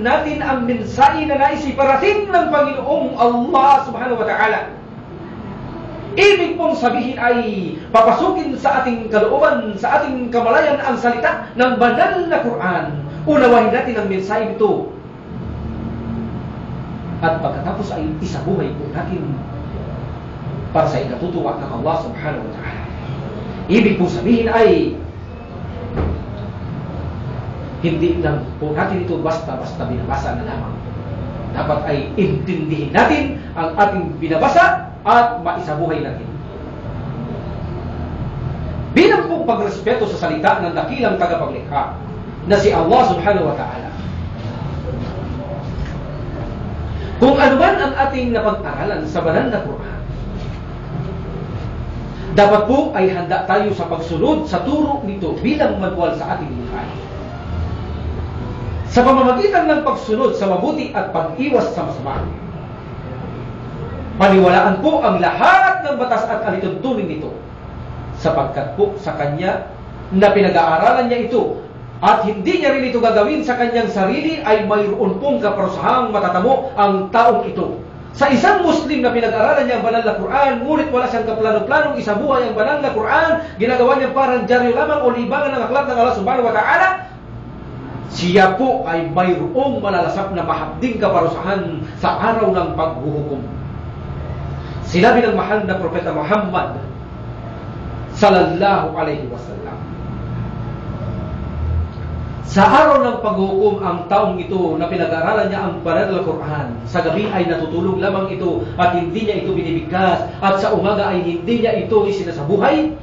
natin ang mensahe na nais iparating ng Panginoong Allah Subhanahu wa Ta'ala. Ibig pong sabihin ay papasukin sa ating kalooban, sa ating kamalayan ang salita ng banal na Quran. Unawahin natin ang mensahe nito. At pagkatapos ay isabuhay po natin para sa ikatutuwa ng Allah Subhanahu wa Ta'ala. Ibig pong sabihin ay hindi lang po natin ito basta-basta binabasa na lamang. Dapat ay intindihin natin ang ating binabasa at maisabuhay natin. Bilang pong pagrespeto sa salita ng dakilang tagapaglikha na si Allah Subhanahu wa Ta'ala. Kung ano man ang ating napag-aralan sa banal na Quran, dapat po ay handa tayo sa pagsunod sa turo nito bilang manual sa ating buhay. Sa pamamagitan ng pagsunod sa mabuti at pag-iwas sa masama, paniwalaan po ang lahat ng batas at alituntunin nito, sapagkat po sa Kanya na pinag-aaralan niya ito at hindi niya rin ito gagawin sa Kanyang sarili, ay mayroon pong kaparusahang matatamo ang taong ito. Sa isang Muslim na pinag-aralan niya ang banal na Quran, ngunit wala siyang kaplano-planong isabuhay ang banal na Quran, ginagawa niya parang dyaryo lamang o libangan ng aklat ng Allah Subhanahu wa Ta'ala, siya po ay mayroong malalasap na mahapding kaparusahan sa araw ng paghuhukom. Sinabi ng mahal na Propeta Muhammad sallallahu alaihi wasallam, sa araw ng paghuhukom ang taong ito na pinag-aaralan niya ang banal na Quran, sa gabi ay natutulog lamang ito at hindi niya ito binibigkas, at sa umaga ay hindi niya ito isinasabuhay,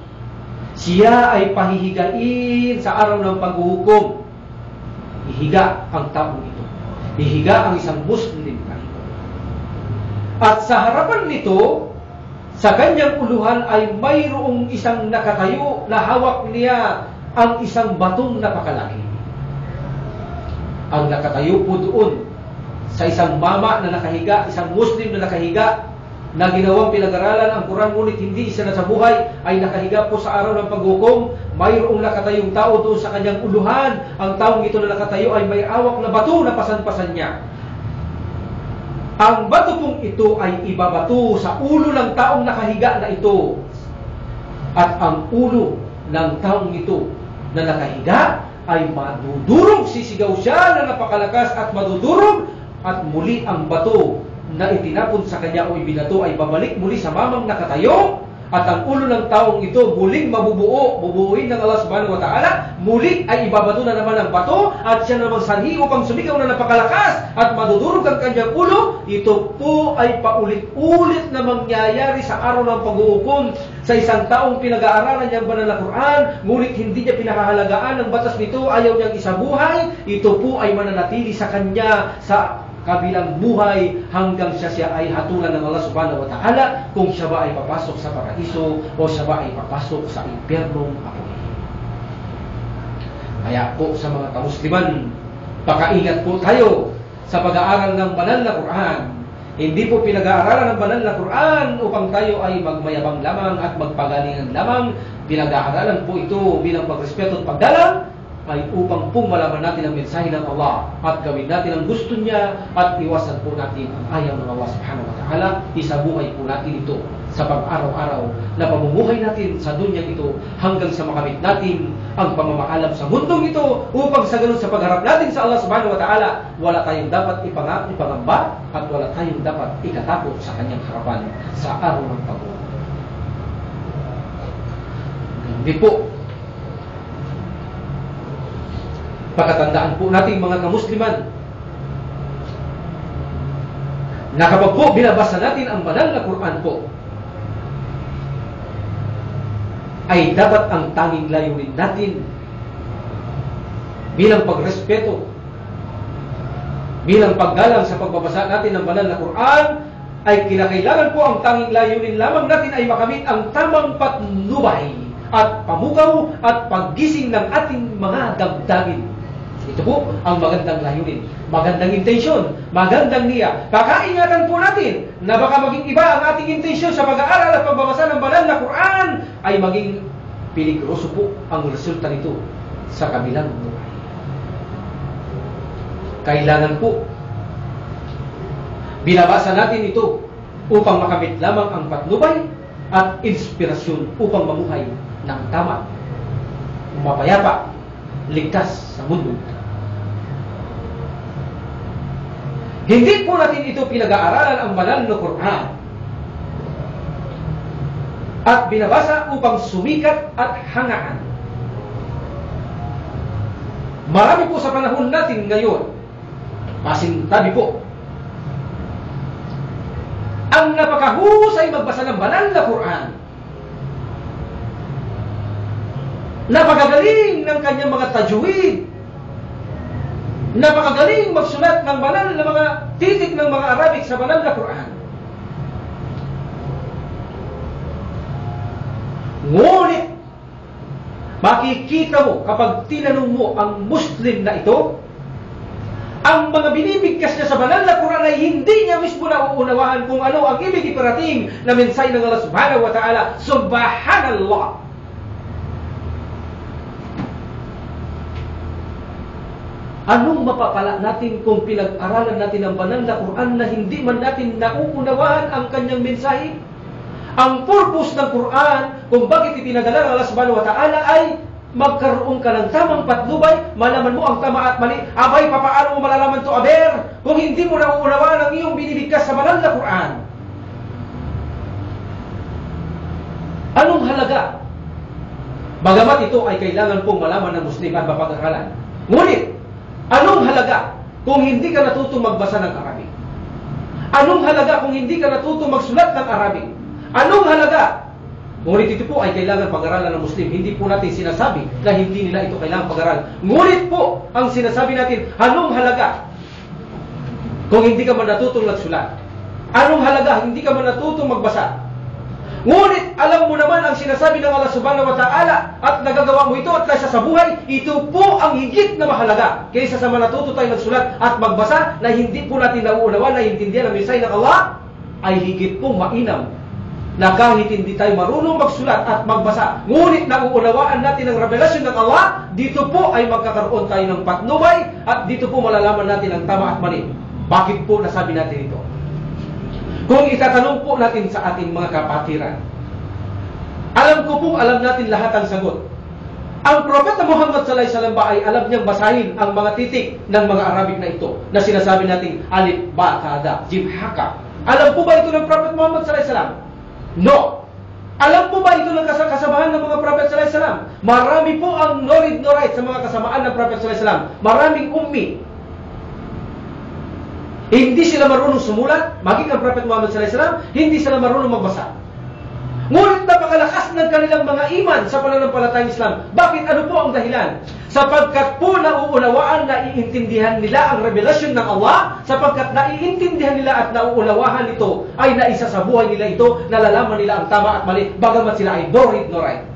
siya ay pahihigain sa araw ng paghuhukom. Ihiga ang taong ito. Ihiga ang isang Muslim na ito. At sa harapan nito, sa kanyang uluhan ay mayroong isang nakatayo na hawak niya ang isang batong napakalaki. Ang nakatayo po doon sa isang mama na nakahiga, isang Muslim na nakahiga, na ginawang pinag-aralan ang Quran ngunit hindi isa na sa buhay, ay nakahiga po sa araw ng paghukom. Mayroong nakatayong tao doon sa kanyang uluhan. Ang taong ito na nakatayo ay may awak na bato na pasan-pasan niya. Ang bato pong ito ay ibabato sa ulo ng taong nakahiga na ito. At ang ulo ng taong ito na nakahiga ay madudurog. Sisigaw siya na napakalakas at madudurog, at muli ang bato na itinapon sa kanya o ibinato ay babalik muli sa mamang nakatayo, at ang ulo ng taong ito muling bubuuin ng Allah Subhanahu wa Ta'ala. Muli ay ibabato na naman ang bato, at siya namang sanhi upang sumigaw na napakalakas at madudurog ang kanyang ulo. Ito po ay paulit-ulit na mangyayari sa araw ng paghuhukom sa isang taong pinag-aaralan niya ang banal na Quran, ngunit hindi niya pinahahalagaan ang batas nito, ayaw niyang isabuhay. Ito po ay mananatili sa kanya sa kabilang buhay hanggang siya ay hatulan ng Allah Subhanahu wa Ta'ala, kung siya ba ay papasok sa paraiso o siya ba ay papasok sa impyernong apoy. Kaya po sa mga kamusliman, pakaingat po tayo sa pag-aaral ng banal na Quran. Hindi po pinag-aaralan ng banal na Quran upang tayo ay magmayabang lamang at magpagalingan lamang. Pinag-aaralan po ito bilang pagrespeto at pagdalang ay upang pong malaman natin ang mensahe ng Allah at gawin natin ang gusto niya at iwasan po natin ang ayaw ng Allah subhanahu wa ta'ala. Isabuhay po natin ito sa pag-araw-araw na pamumuhay natin sa dunyang ito hanggang sa makamit natin ang pamamaalam sa mundong ito upang sa ganun sa pagharap natin sa Allah subhanahu wa ta'ala, wala tayong dapat ipangamba at wala tayong dapat ikatakot sa kanyang harapan sa araw ng pag-uwi. Hindi po. Pagkatandaan po natin mga kamusliman na kapag po binabasa natin ang banal na Quran po, ay dapat ang tanging layunin natin bilang pagrespeto, bilang paggalang sa pagbabasa natin ng banal na Quran, ay kinakailangan po ang tanging layunin lamang natin ay makamit ang tamang patnubay at pamukaw at paggising ng ating mga damdamin. Ito po ang magandang layunin, magandang intensyon, magandang niya. Kakaingatan po natin na baka maging iba ang ating intensyon sa pag-aaral at pagbabasa ng banal na Quran, ay maging peligroso po ang resulta nito sa kabilang buhay. Kailangan po binabasa natin ito upang makamit lamang ang patnubay at inspirasyon upang mamuhay ng tama, mapayapa, ligtas sa mundo. Hindi po natin ito pinag-aaralan ang banal na Quran at binabasa upang sumikat at hangaan. Marami po sa panahon natin ngayon, masintabi po, ang napakahusay magbasa ng banal na Quran, napakagaling ng kanyang mga tajwid, napakagaling magsulat ng banal na mga titik ng mga Arabic sa banal na Quran. Ngunit makikita mo kapag tinanong mo ang Muslim na ito, ang mga binibigkas niya sa banal na Quran ay hindi niya mismo nauunawahan kung ano ang ibig iparating na mensahe ng Allah subhanahu wa ta'ala. Subhanallah. Anong mapapala natin kung pinag-aralan natin ang banal na Quran na hindi man natin nauunawahan ang kanyang mensahe? Ang purpose ng Quran, kung bakit ipinadala ng Allah subhanahu wa ta'ala, ay magkaroon ka ng tamang patnubay, malaman mo ang tama at mali. Abay, papaano mo malalaman to, aber, kung hindi mo nauunawahan ang iyong binibigkas sa banal na Quran? Anong halaga? Bagamat ito ay kailangan pong malaman ng Muslim at mapag-aralan. Ngunit, anong halaga kung hindi ka natutong magbasa ng Arabic? Anong halaga kung hindi ka natutong magsulat ng Arabic? Anong halaga? Ngunit ito po ay kailangan pag-aralan ng Muslim. Hindi po natin sinasabi na hindi nila ito kailangan pag-aralan. Ngunit po, ang sinasabi natin, anong halaga kung hindi ka man natutong magsulat? Anong halaga hindi ka man natutong magbasa? Ngunit alam mo naman ang sinasabi ng Allah subhanahu wa ta'ala at nagagawa mo ito at nasa sa buhay, ito po ang higit na mahalaga kaysa sa manatuto tayo magsulat at magbasa na hindi po natin nauunawa, na intindihan ang mensahe ng Allah, ay higit po mainam na kahit hindi tayo marunong magsulat at magbasa, ngunit nauunawaan natin ang revelasyon ng Allah, dito po ay magkakaroon tayo ng patnubay at dito po malalaman natin ang tama at mali. Bakit po nasabi natin ito? Kung itatanong po natin sa ating mga kapatiran, alam ko pong alam natin lahat ang sagot. Ang Propeta Muhammad sallallahu alaihi wasallam ba ay alam niyang basahin ang mga titik ng mga Arabic na ito na sinasabi natin alif, ba, kada, jim, haka? Alam po ba ito ng Propeta Muhammad sallallahu alaihi wasallam? No. Alam po ba ito ng kasabahan ng mga Prophet sallallahu alaihi wasallam? Marami po ang no read no write sa mga kasamaan ng Prophet sallallahu alaihi wasallam. Maraming ummi. Hindi sila marunong sumulat, maging ang Prophet Muhammad sallallahu alaihi wasallam, hindi sila marunong magbasa. Ngunit napakalakas ng kanilang mga iman sa pananampalatayang Islam. Bakit? Ano po ang dahilan? Sapagkat po nauunawaan, naiintindihan nila ang revelasyon ng Allah, sapagkat naiintindihan nila at nauunawahan ito, ay naisa sa buhay nila ito, nalalaman nila ang tama at mali, bagamat sila ay no read no write.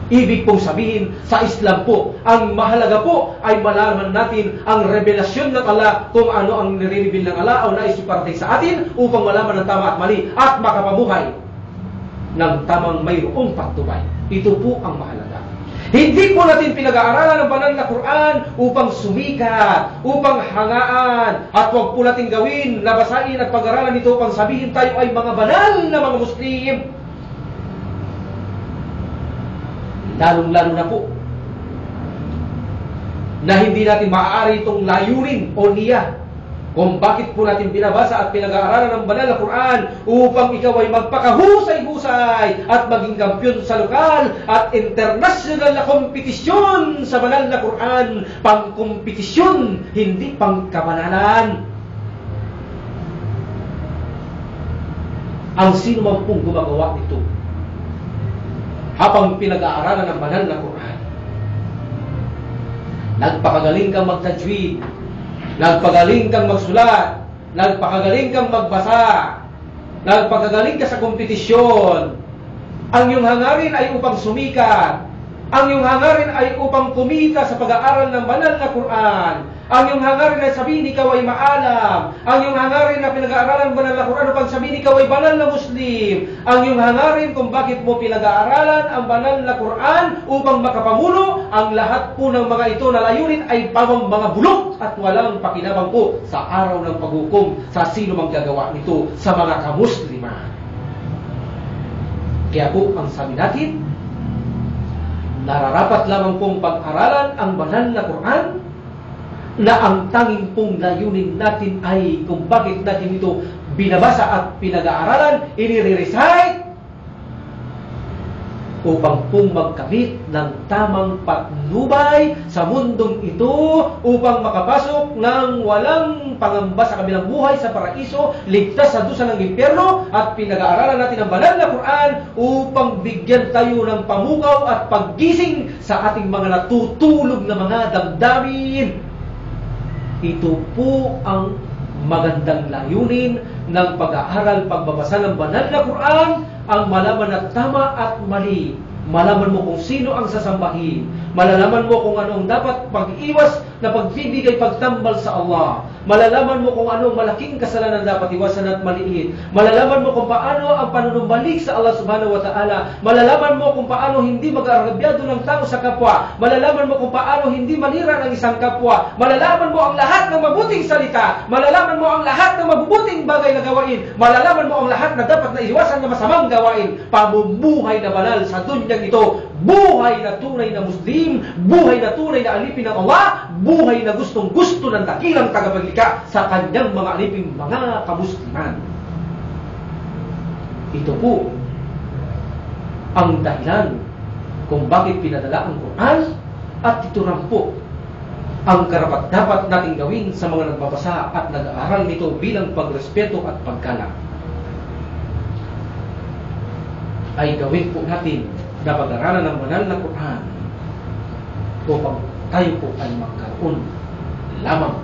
Ibig pong sabihin, sa Islam po, ang mahalaga po ay malaman natin ang revelasyon ng Allah, kung ano ang nire-reveal ng Allah o nais iparating sa atin, upang malaman ang tama at mali at makapamuhay ng tamang mayroong patnubay. Ito po ang mahalaga. Hindi po natin pinag-aaralan ang banal na Quran upang sumikat, upang hangaan, at huwag po natin gawin, nabasain at pag-aralan ito upang sabihin tayo ay mga banal na mga Muslim. Lalong-lalo na po na hindi natin maaari itong layunin o niya kung bakit po natin binabasa at pinag-aaralan ng banal na Quran upang ikaw ay magpakahusay-husay at maging kampiyon sa lokal at international na kompetisyon sa banal na Quran. Pang-kompetisyon, hindi pang-kabanalan. Ang sino man pong gumagawa nito habang pinag-aaralan ng banal na Quran, nagpakagaling kang magtajwid, nagpagaling kang magsulat, nagpakagaling kang magbasa, nagpakagaling ka sa kompetisyon, ang iyong hangarin ay upang sumikat, ang iyong hangarin ay upang kumita sa pag-aaral ng banal na Quran, ang iyong hangarin ay sabihin ikaw ay maalam, ang iyong hangarin na pinag-aaralan ng banal na Quran upang sabihin ikaw ay banal na Muslim, ang iyong hangarin kung bakit mo pinag-aaralan ang banal na Quran upang makapamuno, ang lahat po ng mga ito na layunin ay pamang mga bulok at walang pakinabang po sa araw ng paghukom sa sino mang gagawa nito sa mga kamusliman. Kaya po ang sabi natin, nararapat lamang pong pag-aralan ang banal na Quran na ang tanging pong layunin natin ay kung bakit natin ito binabasa at pinag-aaralan, inire-recite upang pong magkamit ng tamang patnubay sa mundong ito upang makapasok ng walang pangamba sa kabilang buhay sa paraiso, ligtas sa dusa ng impyerno, at pinag-aaralan natin ang banal na Quran upang bigyan tayo ng pamukaw at paggising sa ating mga natutulog na mga damdamin. Ito po ang magandang layunin ng pag-aaral, pagbabasa ng banal na Quran, ang malaman na tama at mali. Malaman mo kung sino ang sasambahin. Malalaman mo kung ano ang dapat pag-iwas na pagbibigay pagtambal sa Allah. Malalaman mo kung ano ang malaking kasalanan dapat iwasan at maliit. Malalaman mo kung paano ang panunumbalik sa Allah subhanahu wa ta'ala. Malalaman mo kung paano hindi mag-arabyado ng tao sa kapwa. Malalaman mo kung paano hindi manira ng isang kapwa. Malalaman mo ang lahat ng mabuting salita. Malalaman mo ang lahat ng mabubuting bagay na gawain. Malalaman mo ang lahat na dapat na iwasan na masamang gawain. Pamumuhay na banal sa dunyang ito. Buhay na tunay na Muslim. Buhay na tunay na alipin ng Allah. Buhay na gustong-gusto ng dakilang tagapaglikha sa kanyang mga aliping mga kamusliman. Ito po ang dahilan kung bakit pinadala ang Quran, at ito rin po ang karapat-dapat nating gawin sa mga nagbabasa at nag-aaral nito bilang pagrespeto at paggalang. Ay gawin po natin na pag-aralan ng banal na Quran upang tayo po ay magkaroon lamang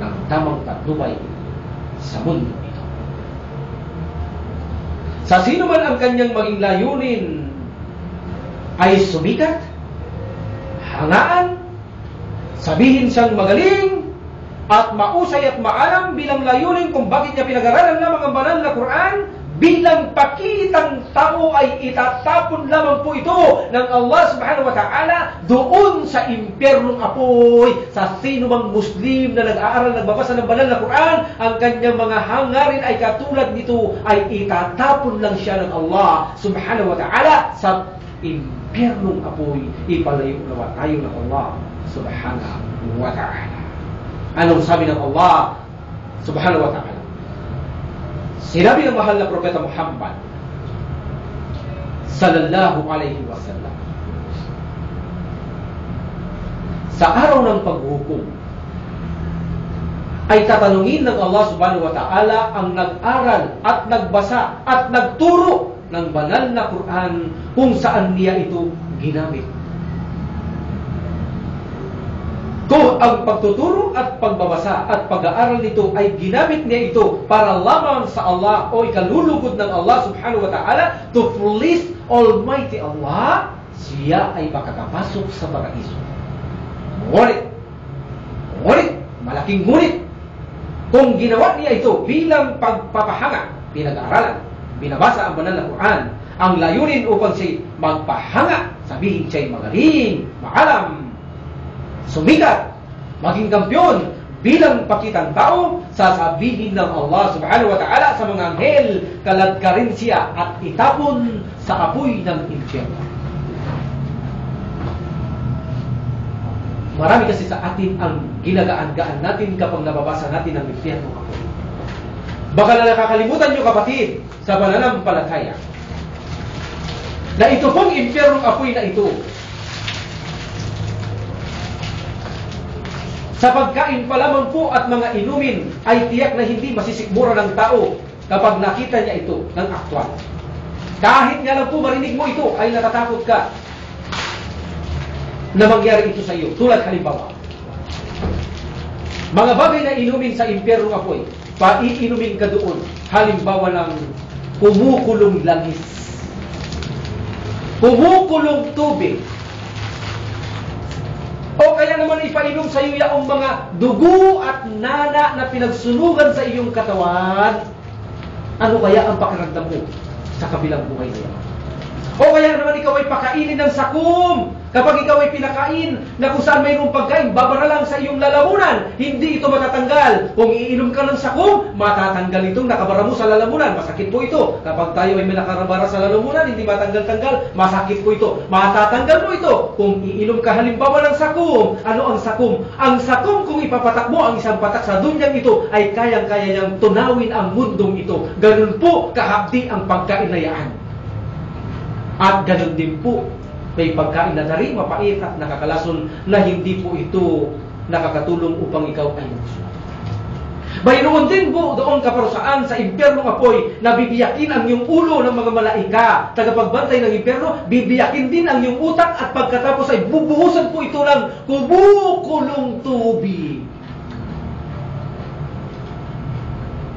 ng tamang patnubay sa mundo ito. Sa sino man ang kanyang maging layunin ay sumikat, hangaan, sabihin siyang magaling at mausay at maalam bilang layunin kung bakit niya pinag-aralan lamang ang banal na Quran, bilang pakitang tao ay itatapon lamang po ito ng Allah subhanahu wa ta'ala doon sa impyernong apoy. Sa sino mang Muslim na nag-aaral, nagbabasa ng banal na Quran, ang kanyang mga hangarin ay katulad nito, ay itatapon lang siya ng Allah subhanahu wa ta'ala sa impyernong apoy. Ipalayo nawa tayo ng Allah subhanahu wa ta'ala. Anong sabi ng Allah subhanahu wa ta'ala? Sinabi ng mahal na Propeta Muhammad sallallahu alaihi wasallam, sa araw ng paghukom ay tatanungin ng Allah subhanahu wa ta'ala ang nag-aral at nagbasa at nagturo ng banal na Quran kung saan niya ito ginamit. Kung ang pagtuturo at pagbabasa at pag-aaral nito ay ginamit niya ito para lamang sa Allah o ikalulugod ng Allah subhanahu wa ta'ala to please Almighty Allah, siya ay makakapasok sa paraiso. Ngunit, malaking ngunit, kung ginawa niya ito bilang pagpapahanga, pinag-aaralan, binabasa ang banal na Quran, ang layunin upang siya magpahanga sabihin siya'y magaling, maalam, sumikat, maging kampiyon bilang pakitang tao, sasabihin ng Allah subhanahu wa ta'ala sa mga anghel, kaladkarin siya at itapon sa apoy ng impyerno. Marami kasi sa atin ang ginagaan-gaan natin kapag nababasa natin ang impyerno apoy. Baka na nakakalimutan nyo, kapatid, sa pananampalataya, na ito pong impyernong apoy na ito, sa pagkain pa lamang po at mga inumin ay tiyak na hindi masisikmura ng tao kapag nakita niya ito ng aktwal. Kahit nga lang po marinig mo ito, ay natatakot ka na mangyari ito sa iyo. Tulad halimbawa, mga bagay na inumin sa impyernong apoy, paiinumin ka doon. Halimbawa ng kumukulong langis, kumukulong tubig, o kaya naman ipainom sa iyo yung mga dugo at nana na pinagsunugan sa iyong katawan. Ano kaya ang pakiramdam mo sa kabilang buhay na yan? O kaya naman ikaw ay pakainin ng sakum. Kapag ikaw ay pinakain na kung saan mayroong pagkain, babara lang sa iyong lalamunan, hindi ito matatanggal. Kung iinom ka ng sakum, matatanggal itong nakabara mo sa lalamunan. Masakit po ito. Kapag tayo ay may nakabara sa lalamunan, hindi matanggal-tanggal, masakit po ito. Matatanggal mo ito. Kung iinom ka halimbawa ng sakum, ano ang sakum? Ang sakum, kung ipapatak mo ang isang patak sa dunyang ito, ay kayang-kaya niyang tunawin ang mundong ito. Ganun po kahapdi ang pagkain na yan. At ganun din po, may pagkain na dari, mapait at nakakalason na hindi po ito nakakatulong upang ikaw ay magsunod. Mayroon din po doon kaparusaan sa impyernong apoy na bibiyakin ang iyong ulo ng mga malaika. Tagapagbantay ng impyerno, bibiyakin din ang iyong utak at pagkatapos ay bubuhusan po ito ng kumukulong tubig.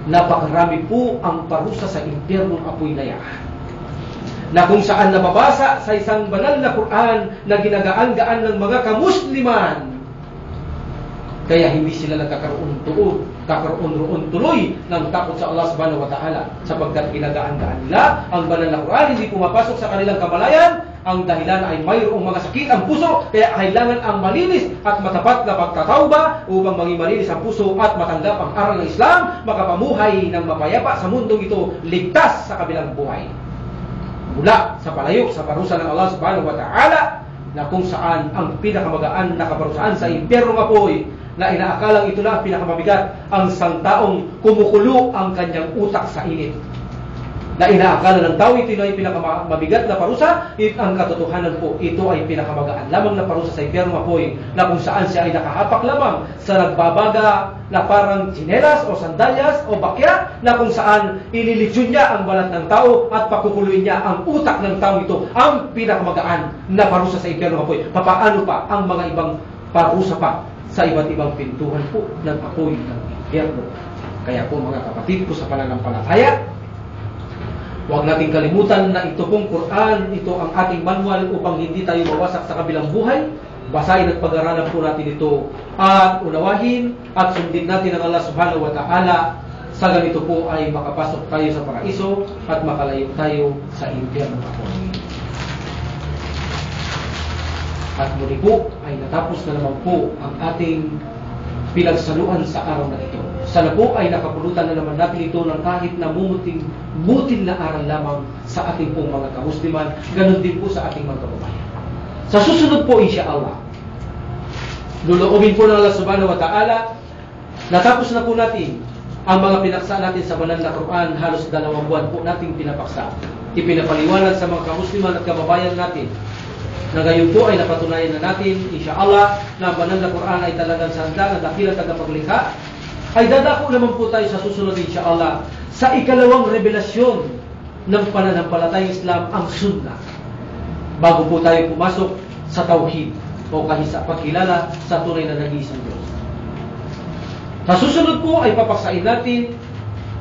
Napakarami po ang parusa sa impyernong apoy na yan, na kung saan nababasa sa isang banal na Quran na ginagaan-gaan ng mga kamusliman. Kaya hindi sila nagkakaroon tuloy ng takot sa Allah subhanahu wa ta'ala, sapagkat ginagaan-gaan nila ang banal na Quran, hindi pumapasok sa kanilang kamalayan. Ang dahilan ay mayroong mga sakit ang puso, kaya kailangan ang malinis at matapat na pagtatawba upang maging malinis ang puso at matanggap ang aral ng Islam, makapamuhay ng mapayapa sa mundong ito, ligtas sa kabilang buhay mula sa palayok sa parusa ng Allah subhanahu wa ta'ala, na kung saan ang pinakamagaan na kaparusahan sa impyernong apoy na inaakalang ito na pinakamabigat, ang isang taong kumukulo ang kanyang utak sa init, na inaakala ng tao ito ay pinakamabigat na parusa. Ang katotohanan po, ito ay pinakamagaan lamang na parusa sa impyernong apoy, na kung saan siya ay nakahapak lamang sa nagbabaga na parang tsinelas o sandalyas o bakya, na kung saan ililitsyon niya ang balat ng tao at pakukuluin niya ang utak ng tao. Ito ang pinakamagaan na parusa sa impyernong apoy. Papaano pa ang mga ibang parusa pa sa iba't ibang pintuhan po ng apoy ng impyerno. Kaya po mga kapatid ko sa pananampalataya, huwag nating kalimutan na ito pong Quran, ito ang ating manual upang hindi tayo mawasak sa kabilang buhay. Basahin at pag-aralan po natin ito at unawahin at sundin natin ang Allah subhanahu wa ta'ala. Sa ganito po ay makapasok tayo sa paraiso at makalayo tayo sa impyerno apoy. At muli po ay natapos na naman po ang ating pinagsaluan sa araw na ito. Sana po ay nakapulutan na naman natin ito ng kahit na mutin na aral lamang sa ating pong mga kamusliman, ganun din po sa ating mga kababayan. Sa susunod po, insyaAllah, luluubin po ng Allah subhanahu wa ta'ala, natapos na po natin ang mga pinaksa natin sa banal na Quran. Halos 2 buwan po nating pinapaksa. Ipinapaliwanag sa mga kamusliman at kababayan natin na ngayon po ay napatunayan na natin, insyaAllah, na banal na Quran ay talagang sandang at dakilang tagapaglikha. Ay dadako naman po tayo sa susunod, insyaAllah, sa ikalawang revelasyon ng pananampalatayang Islam, ang Sunnah, bago po tayo pumasok sa Tauhid o pagkilala sa tunay na nag-iisang Diyos. Sa susunod po ay papaksain natin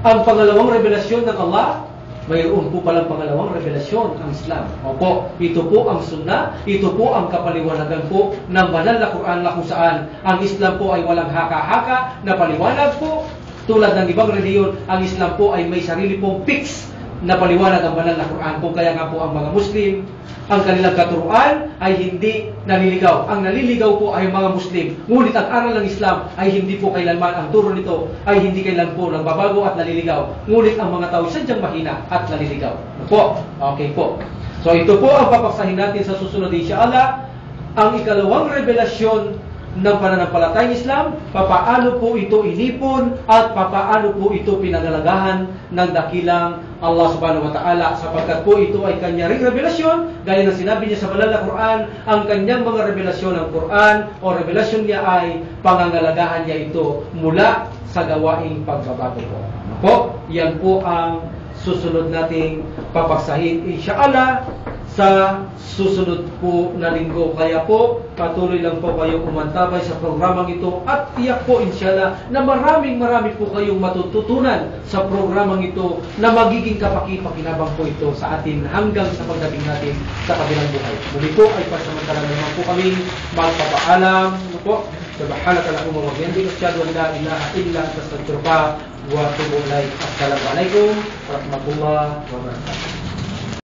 ang pangalawang revelasyon ng Allah. Mayroon po palang pangalawang revelasyon ang Islam. Opo, ito po ang Sunnah, ito po ang kapaliwanagan po ng banal na Quran, na kung saan ang Islam po ay walang haka-haka na paliwanag po. Tulad ng ibang reliyon, ang Islam po ay may sarili pong fix napaliwanag ang banal na Quran. Kung kaya nga po ang mga Muslim, ang kanilang katuruan ay hindi naliligaw. Ang naliligaw po ay mga Muslim. Ngunit ang aral ng Islam ay hindi po kailanman, ang turo nito ay hindi kailan po nagbabago at naliligaw. Ngunit ang mga tao sadyang mahina at naliligaw. Po? Okay po. So ito po ang papaksahin natin sa susunod insyaAllah. Ang ikalawang revelasyon ng pananampalatayang Islam, papaano po ito inipon at papaano po ito pinagalagahan ng dakilang Allah subhanahu wa ta'ala, sapagkat po ito ay kanya ring revelasyon, gaya ng sinabi niya sa banal na Quran, ang kanyang mga revelasyon ng Quran o revelasyon niya ay pangangalagahan niya ito mula sa gawaing pagbabago po. Po, yan po ang susunod nating papaksahin insyaAllah sa susunod po na linggo. Kaya po, patuloy lang po kayong umantabay sa programang ito at tiyak po inshallah na marami po kayong matututunan sa programang ito na magiging kapaki-pakinabang po ito sa atin hanggang sa pagdating natin sa kabilang buhay. Muli po ay pasamantala naman po kami magpapaalam po. Subhanaka Allahumma wa bihamdika asyhadu an la ilaha illa anta astaghfiruka wa atubu ilaik. Assalamu alaikum warahmatullahi wabarakatuh.